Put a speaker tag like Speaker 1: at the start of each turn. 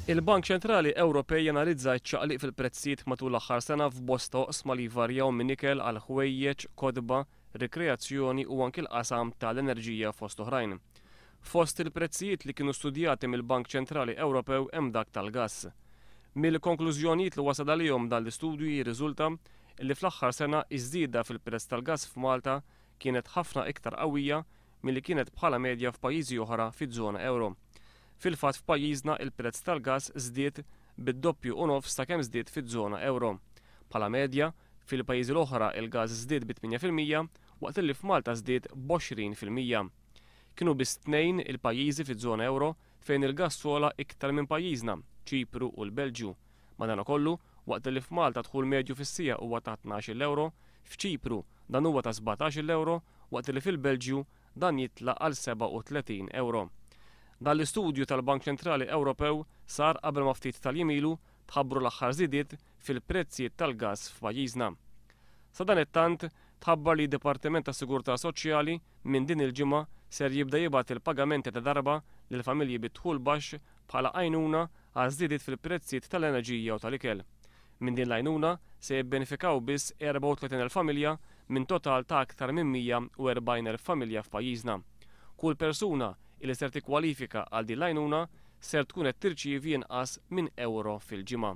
Speaker 1: Il-Bank Ċentrali Ewropej analizza ċ-ċaqliq fil-prezzijiet matul l-aħħar sena f'bosta oqsma li jvarjaw minn ikel għal ħwejjeġ, kodba, rikreazzjoni u anki l-qasam tal-enerġija fost oħrajn. Fost il-prezzijiet li kienu studjati mill-Bank Ċentrali Ewropew hemm dak tal-gass. Mill-konklużjonijiet li wasal għalihom dan l-istudju jirriżulta li fl-aħħar sena iż-żieda fil-prezz tal-gass f'Malta kienet ħafna iktar qawwija milli kienet bħala medja f'pajjiżi oħra fiż-żona euro. Fil-fatt f'pajjiżna il-prezz tal-gass żdied bid-doppju u nofs ta' kemm żdied fiż-żona euro. Bħala medja, fil-pajjiżi l-oħra il-gass żdied b'8% waqt li f'Malta żdied b'20%. Kienu biss tnejn il-pajjiżi fiż-żona euro fejn il-gass sola iktar minn pajjiżna, Ċipru u l-Belġju. Madankollu, waqt li f'Malta dħul medju fis-sija huwa ta' 12 euro, f'Ċipru dan huwa ta' 17 euro, waqt li fil-Belġju dan jitlaq għal 37 euro. Dan l-istudju tal-Bank Ċentrali Ewropew sar qabel ma ftit tal-jimilu tħabbru l-aħħar żidiet fil-prezzijiet tal-gass f'pajjiżna. Sa dan it-tant tħabbar li d-Dipartiment tas Sigurtà Soċjali minn din il-ġimgħa ser jibda jibgħat il-pagamenti ta' darba lil familji bid-dħul baxx bħala għajnuna għal żiediet fil-prezzijiet tal-enerġija u tal-ikel. Minn din l-għajnuna se jibbenefikaw biss 34,000 familja minn total ta' aktar minn 140,000 familja f'pajjiżna. Kull persuna li ser tikkwalifika għal din l-għajnuna ser tkun qed tirċievi inqas minn euro fil-ġimgħa.